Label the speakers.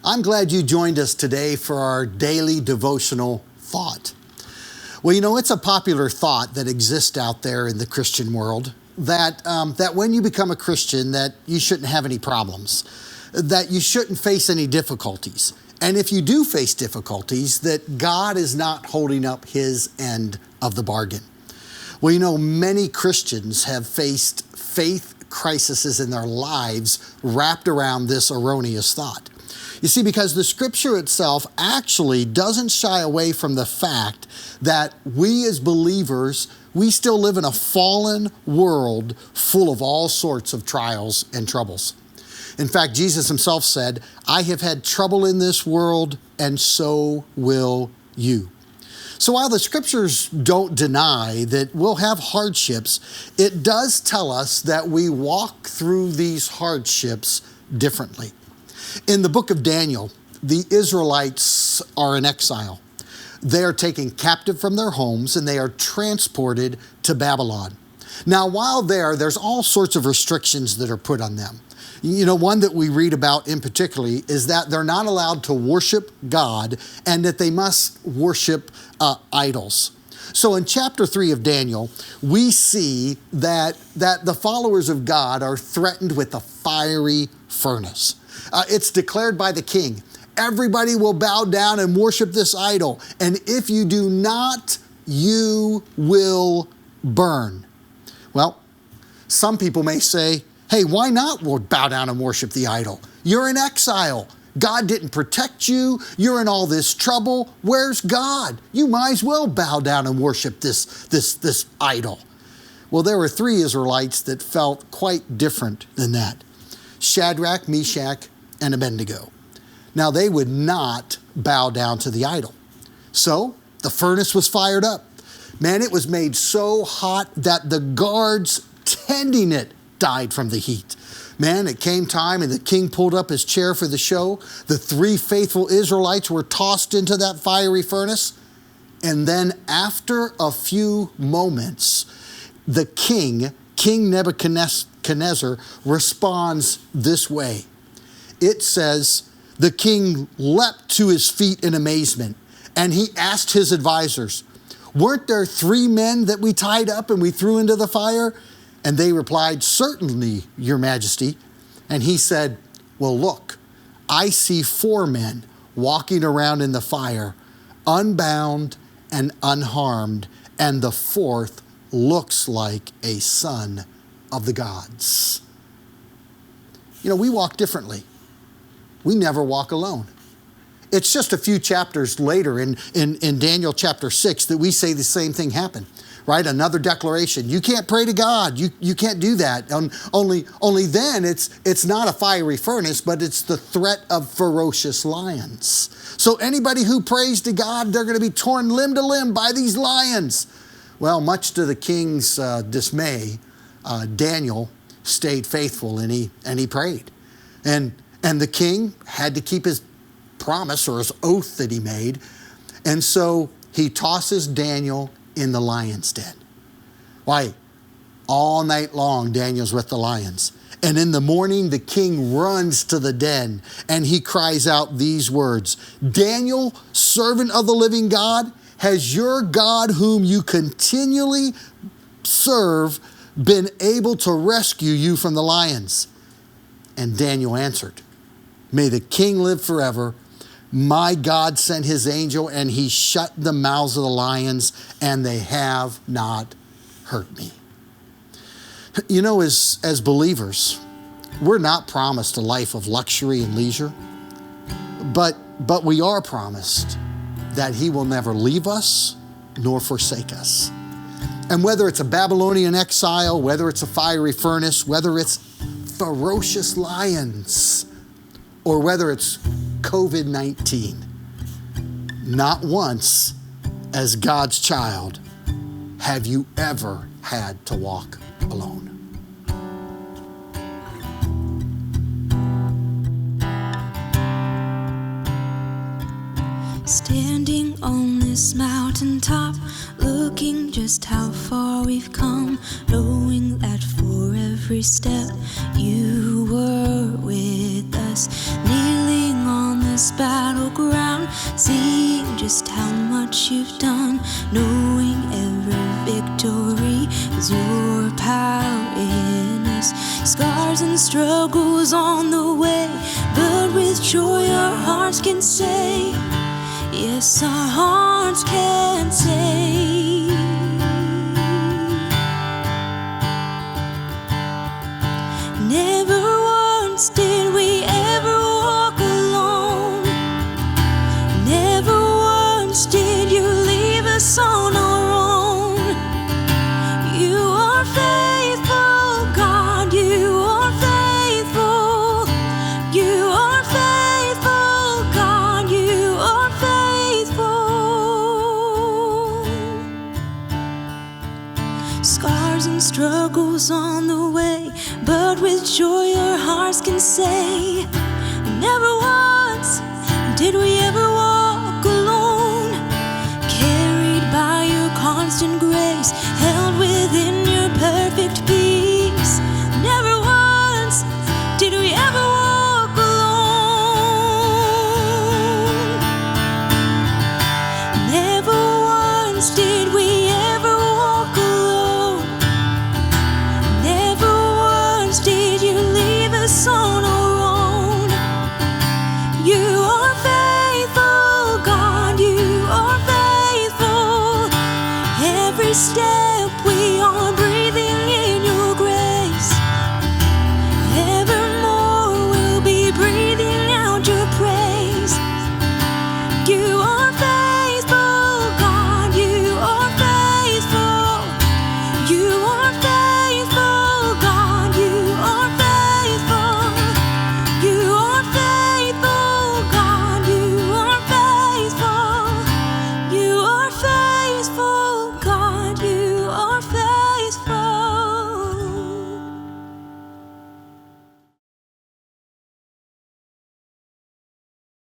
Speaker 1: I'm glad you joined us today for our daily devotional thought. Well, it's a popular thought that exists out there in the Christian world that when you become a Christian, that you shouldn't have any problems, that you shouldn't face any difficulties. And if you do face difficulties, that God is not holding up his end of the bargain. Well, many Christians have faced faith crises in their lives wrapped around this erroneous thought. You see, because the scripture itself actually doesn't shy away from the fact that we as believers, we still live in a fallen world full of all sorts of trials and troubles. In fact, Jesus himself said, "I have had trouble in this world, and so will you." So while the scriptures don't deny that we'll have hardships, it does tell us that we walk through these hardships differently. In the book of Daniel, the Israelites are in exile. They are taken captive from their homes and they are transported to Babylon. Now, while there's all sorts of restrictions that are put on them. One that we read about in particular is that they're not allowed to worship God and that they must worship idols. So in chapter 3 of Daniel, we see that the followers of God are threatened with a fiery furnace. It's declared by the king, everybody will bow down and worship this idol. And if you do not, you will burn. Well, some people may say, hey, why not bow down and worship the idol? You're in exile. God didn't protect you. You're in all this trouble. Where's God? You might as well bow down and worship this idol. Well, there were 3 Israelites that felt quite different than that. Shadrach, Meshach, and Abednego. Now, they would not bow down to the idol. So the furnace was fired up. Man, it was made so hot that the guards tending it died from the heat. Man, it came time and the king pulled up his chair for the show. The 3 faithful Israelites were tossed into that fiery furnace. And then after a few moments, the King Nebuchadnezzar, responds this way. It says, the king leapt to his feet in amazement and he asked his advisors, weren't there 3 men that we tied up and we threw into the fire? And they replied, certainly, your majesty. And he said, well, look, I see 4 men walking around in the fire, unbound and unharmed, and the 4th looks like a son of the gods. We walk differently. We never walk alone. It's just a few chapters later in Daniel chapter 6 that we say the same thing happened. Right? Another declaration. You can't pray to God. You can't do that. Only then it's not a fiery furnace, but it's the threat of ferocious lions. So anybody who prays to God, they're going to be torn limb to limb by these lions. Well, much to the king's dismay, Daniel stayed faithful and he prayed. And the king had to keep his promise or his oath that he made. And so he tosses Daniel in the lion's den. Why? All night long, Daniel's with the lions. And in the morning, the king runs to the den and he cries out these words, Daniel, servant of the living God, has your God whom you continually serve been able to rescue you from the lions? And Daniel answered, may the king live forever. My God sent his angel and he shut the mouths of the lions and they have not hurt me. As believers, we're not promised a life of luxury and leisure, but we are promised that he will never leave us nor forsake us. And whether it's a Babylonian exile, whether it's a fiery furnace, whether it's ferocious lions, or whether it's COVID-19, not once as God's child have you ever had to walk alone.
Speaker 2: Standing on this mountaintop, looking just how far we've come, knowing that for every step you were with us, kneeling on this seeing just how much you've done, knowing every victory is your power in us. Scars and struggles on the way, but with joy our hearts can say, yes, our hearts can say. Never once did we ever walk alone. Never once did you leave us on our own. You are faithful, God, you are faithful. You are faithful, God, you are faithful. Scars and struggles on the way, but with joy our hearts can say, never once did we ever walk alone. Carried by your constant grace,